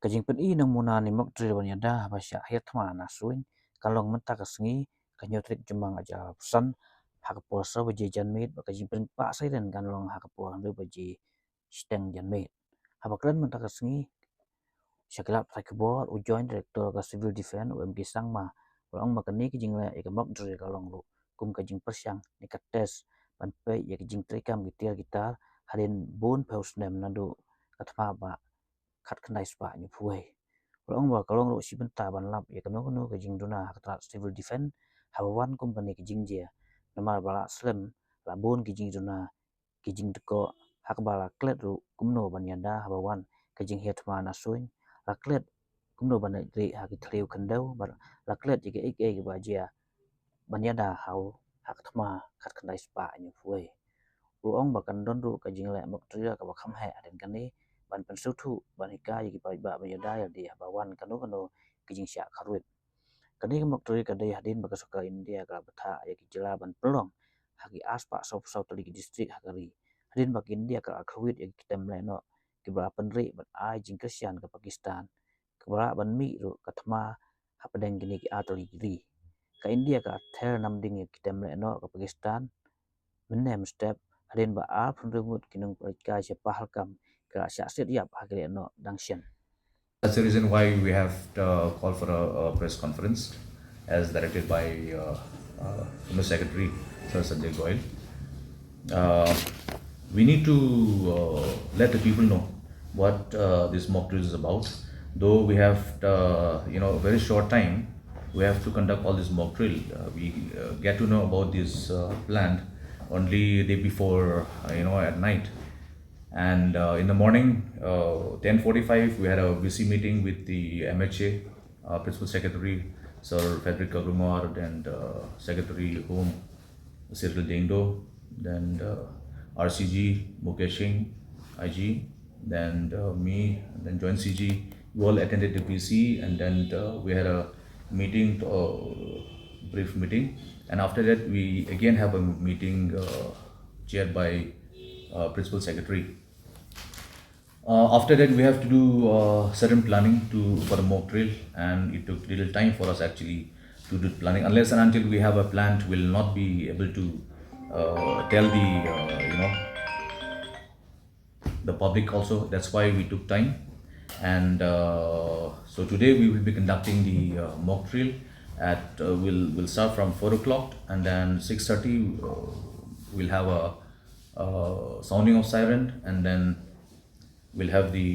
Kajing pen I nang muna ni mok drill ban Iada basya hiat Thma na suin kalong menta kasengi kanyotrik jemang aja pesan hakapol so baji janmit kajing pen pa sai dan kanlong hakapol ndu baji steng janmit habaklan menta kasengi Shakilap Sakibor Joint Director ka Civil Defense UMG Sangma orang makani kajing le ikamok drill kalong lu kum kajing persyang nikat tes ban pe ya kajing trikam gitar harin bun paus nem Naduh Thma ba kat kendai spa ni puai Orang ba kalong ro sibenta ban lap ya kano ke Jingduna katra civil defense hawan company ke Jingja nama bala Slem labun ke Jingduna ke Jingdeko hak bala Klet ru Kumno ban Iada hawan ke Jing Thma na suin la Klet Kumno ban ri hak triu kendau bar la Klet ke ke bajia ban Iada hau hak Thma kat kendai spa ni puai ruang bakan don ru ka jing le mok tria ka bakham he aden kan ni ban pen su thu ban hika yi ba ba ya da ya di bawan kanu ki jing sya kharwit kan ni mok tria ka dai hadin baka soka India ka batha ya ki jela ban pelong hagi aspa sop sop tali ki district hagari hadin bak India ka kharwit ya ki tem le no ki ba penri ban ai jing kesian ka Pakistan ka ba ban mi ru ka Thma hapadeng gini ki atoli giri ka India ka ther nam ding ya ki tem le no ka Pakistan menem step hadin ba a phunrungut kinung ka siapa halkam ka syasit yap hagre no dangshan That's the reason why we have called for a press conference as directed by Home Secretary Sir Sanjay Goyal. Uh, we need to let the people know what this mock drill is about. Though we have, a very short time, we have to conduct all this mock drill. We get to know about this plant only day before, at night. And in the morning, 10:45, we had a VC meeting with the MHA, Principal Secretary Sir Frederick Agrumar, and Secretary Home Cyril Dengdo, then RCG Mukesh Singh, IG, then me, then Joint CG. We all attended the VC, and then we had a meeting, brief meeting, and after that we again have a meeting chaired by Principal Secretary. After that, we have to do certain planning for the mock drill, and it took little time for us actually to do planning. Unless and until we have a plan, we will not be able to tell the public also. That's why we took time, and so today we will be conducting the mock drill. We'll start from 4 o'clock, and then 6:30 we'll have a sounding of siren, and then we'll have the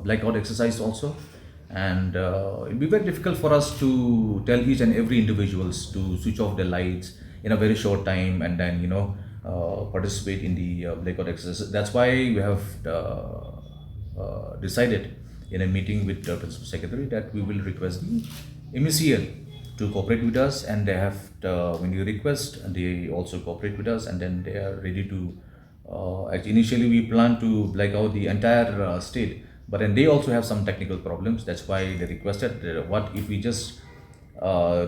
blackout exercise also, and it'll be very difficult for us to tell each and every individuals to switch off their lights in a very short time, and then participate in the blackout exercise. That's why we have decided in a meeting with the Principal Secretary that we will request the MECL to cooperate with us, and they have when you request, they also cooperate with us, and then they are ready to actually, initially we plan to black out the entire state, but then they also have some technical problems. That's why they requested what if we just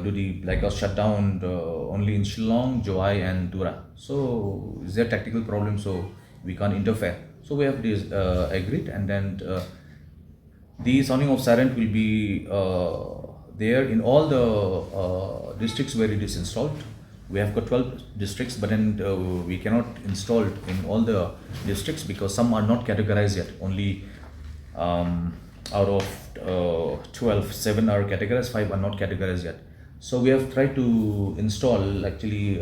do the blackout shutdown only in Shillong, Joai, and Dura. So is there technical problem? So we can't interfere. So we have this agreed, and then the sounding of siren will be there in all the districts where it is installed. We have got 12 districts, but then we cannot install it in all the districts because some are not categorized yet. Only out of 12, 7 are categorized, 5 are not categorized yet. So we have tried to install actually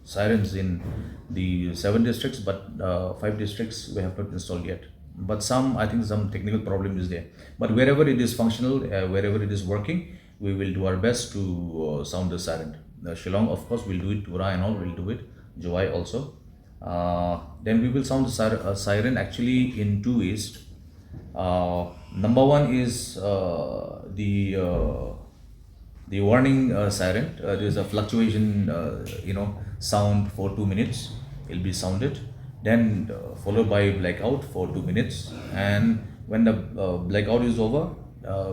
sirens in the 7 districts, but 5 districts we have not installed yet. But I think some technical problem is there. But wherever it is functional, wherever it is working, we will do our best to sound the siren. Shillong, of course, will do it. Tura and all will do it. Joai also. Then we will sound the siren actually in 2 ways. Number one is the warning siren. There is a fluctuation, sound for 2 minutes. It will be sounded. Then followed by blackout for 2 minutes. And when the blackout is over,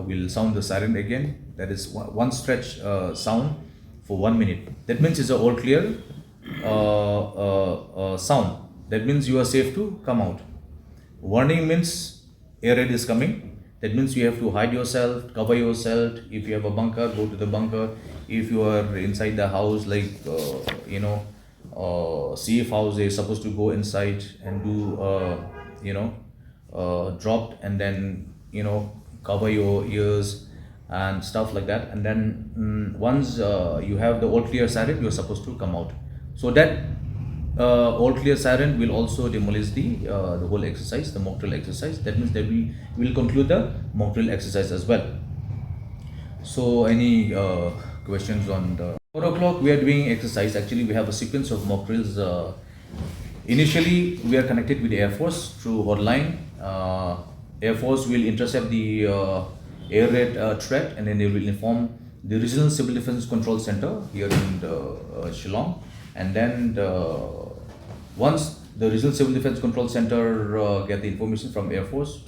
we'll sound the siren again. That is one stretch sound for 1 minute. That means it's a all clear sound. That means you are safe to come out. Warning means air raid is coming. That means you have to hide yourself, cover yourself. If you have a bunker, go to the bunker. If you are inside the house, like safe house, you're supposed to go inside and do dropped, and then cover your ears and stuff like that. And then once you have the all clear siren, you're supposed to come out. So that all clear siren will also demolish the whole exercise, the mock drill exercise. That means that we will conclude the mock drill exercise as well. So any questions on the 4 o'clock? We are doing exercise. Actually, we have a sequence of mock drills. Initially, we are connected with the Air Force through hotline. Air Force will intercept the air raid threat, and then they will inform the Regional Civil Defense Control Center here in Shillong. And then once the Regional Civil Defense Control Center get the information from Air Force,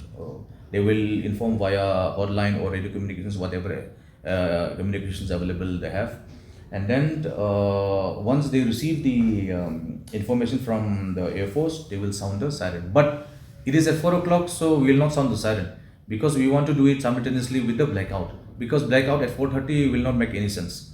they will inform via hotline or radio communications, whatever communications available they have. And then once they receive the information from the Air Force, they will sound the siren. But it is at 4 o'clock, so we will not sound the siren because we want to do it simultaneously with the blackout. Because blackout at 4:30 will not make any sense.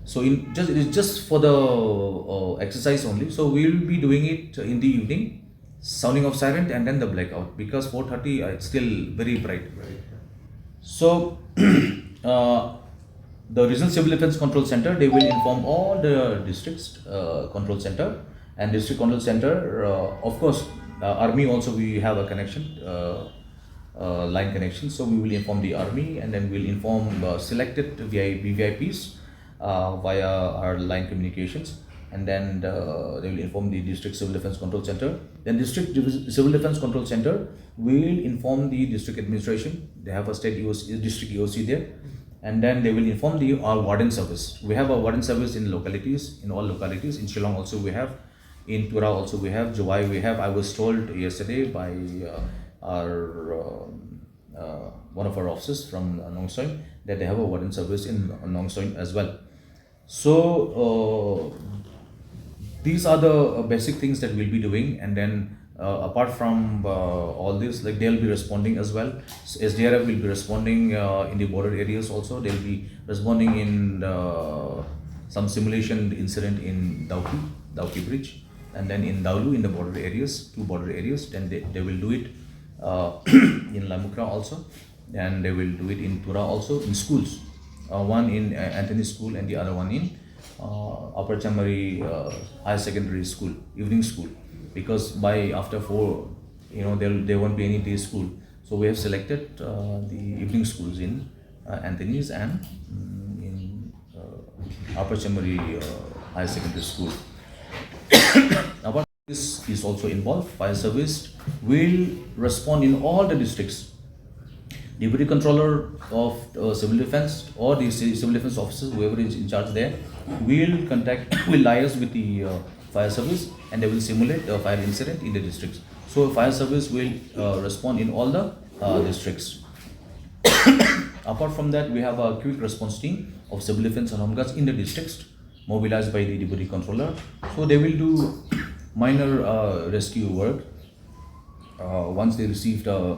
So it is just for the exercise only. So we will be doing it in the evening, sounding of siren and then the blackout, because 4:30 it's still very bright. So the Regional Civil Defense Control Center, they will inform all the districts control center, and district control center, of course, army also we have a connection, line connection. So we will inform the army, and then we'll inform selected VVIPs via our line communications, and then they will inform the district civil defense control center. Then civil defense control center will inform the district administration. They have a state EOC, district EOC there, and then they will inform our warden service. We have a warden service in localities, in all localities. In Shillong also we have, in Tura also we have, Jawai we have. I was told yesterday by our one of our officers from Nong Soin that they have a warden service in Nong Soin as well. So these are the basic things that we'll be doing. And then apart from all this, like they'll be responding as well. SDRF will be responding in the border areas also. They'll be responding in some simulation incident in Dauki Bridge, and then in Daulu in the border areas, 2 border areas. Then they will do it in Lamukra also, and they will do it in Tura also, in schools. One in Anthony School and the other one in Upper Chamari Higher Secondary School, evening school. Because by after 4, there won't be any day school. So we have selected the evening schools in Anthony's and in Upper Chamari Higher Secondary School. Apart from this is also involved, fire service will respond in all the districts. Deputy controller of civil defense or the civil defense officers, whoever is in charge there, will liaise with the fire service, and they will simulate a fire incident in the districts. So fire service will respond in all the districts. Apart from that, we have a quick response team of civil defense and home guards in the districts, mobilized by the deputy controller. So they will do minor rescue work once they receive the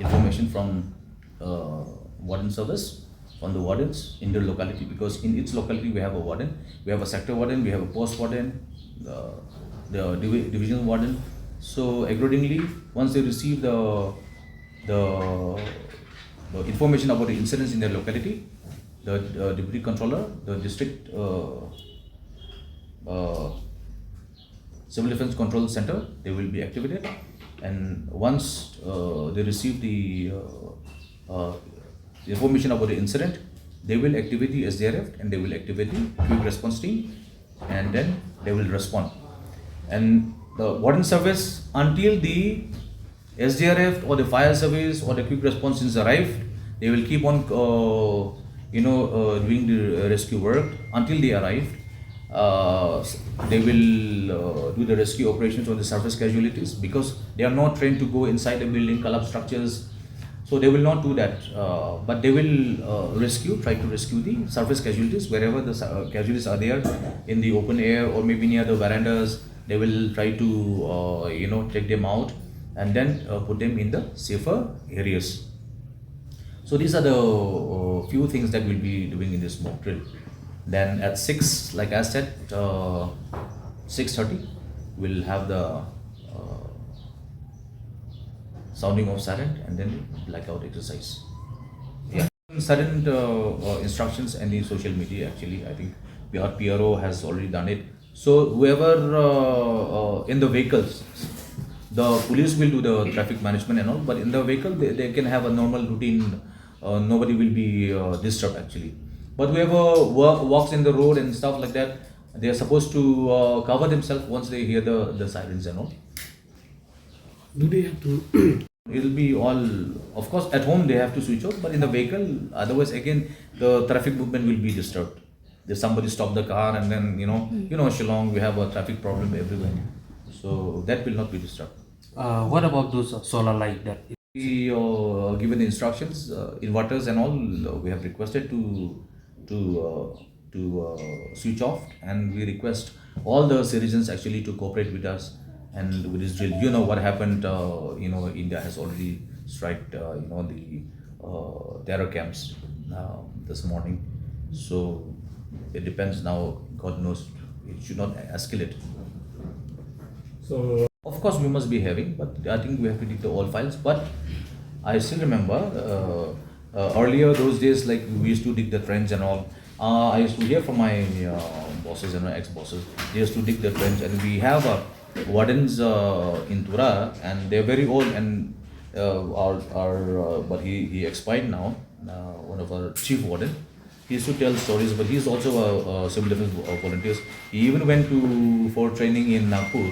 information from warden service, from the wardens in their locality. Because in each locality we have a warden, we have a sector warden, we have a post warden, the division warden. So accordingly, once they receive the information about the incidents in their locality, the deputy controller, the district civil defense control center, they will be activated. And once they receive the information about the incident, they will activate the SDRF, and they will activate the quick response team, and then they will respond. And the warden service, until the SDRF or the fire service or the quick response is arrived, they will keep on doing the rescue work until they arrive. They will do the rescue operations on the surface casualties, because they are not trained to go inside the building, collapse structures. So they will not do that, but they will try to rescue the surface casualties wherever the casualties are there, in the open air or maybe near the verandas. They will try to take them out and then put them in the safer areas. So these are the few things that we'll be doing in this mock drill. Then at 6, like I said, 6:30, we'll have the sounding of siren and then blackout exercise. Yeah. Certain instructions and the social media actually, I think our PRO has already done it. So whoever in the vehicles, the police will do the traffic management and all, but in the vehicle they can have a normal routine. Nobody will be disturbed actually. But whoever walks in the road and stuff like that, they are supposed to cover themselves once they hear the sirens and all. Do they have to? It'll be all, of course, at home they have to switch off, but in the vehicle, otherwise, again, the traffic movement will be disturbed. If somebody stop the car and then, Shillong, we have a traffic problem everywhere. So that will not be disturbed. What about those solar light that? We given the instructions, inverters and all, we have requested to switch off, and we request all the citizens actually to cooperate with us and with this drill. You know what happened. India has already struck the terror camps this morning. So it depends now. God knows, it should not escalate. So Of course, we must be having, but I think we have to dig the all files. But I still remember earlier those days, like we used to dig the trench and all. I used to hear from my bosses and my ex-bosses. They used to dig the trench, and we have wardens in Tura, and they're very old. And but he expired now. One of our chief warden. He used to tell stories, but he's also a civil defense volunteer. He even went for training in Nagpur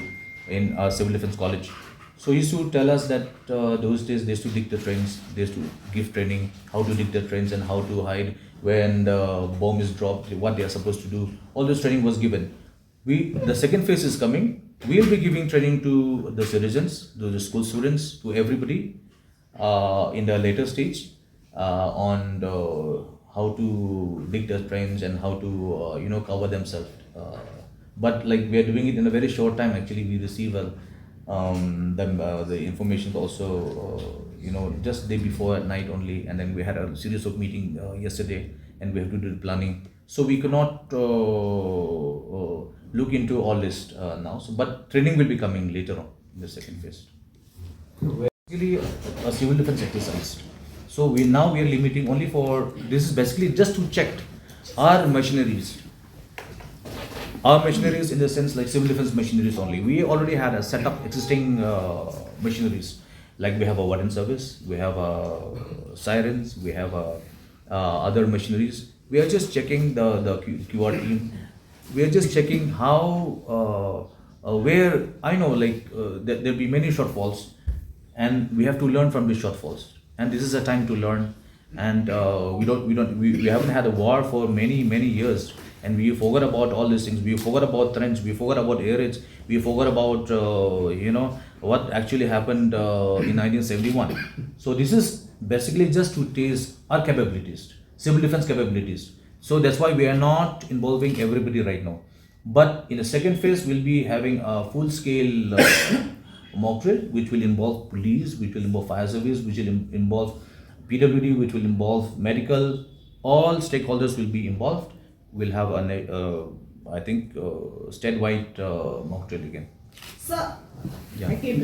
in civil defense college. So he used to tell us that those days they used to dig the trains, they used to give training how to dig the trains and how to hide when the bomb is dropped, what they are supposed to do. All this training was given. The second phase is coming. We'll be giving training to the citizens, to the school students, to everybody in the later stage on how to dig the trains and how to cover themselves. But like we are doing it in a very short time. Actually, we receive the information also just day before at night only, and then we had a series of meeting yesterday, and we have to do the planning. So we cannot look into all this now. So, but training will be coming later on in the second phase. Basically, a civil defense exercise. So we are limiting only for this is basically just to check our machineries. Our machineries in the sense like civil defense machineries only. We already had a set up existing machineries. Like we have a warden service, we have sirens, we have other machineries. We are just checking the QR team. We are just checking how where I know there'll be many shortfalls, and we have to learn from these shortfalls. And this is a time to learn. And we haven't had a war for many years, and we forgot about all these things. We forgot about trench, we forgot about air raids, we forgot about what actually happened in 1971. So this is basically just to test our capabilities, civil defense capabilities. So that's why we are not involving everybody right now. But in the second phase, we'll be having a full scale mock drill, which will involve police, which will involve fire service, which will involve PWD, which will involve medical. All stakeholders will be involved. We'll have I think statewide mock drill again. Sir, Yeah. I keep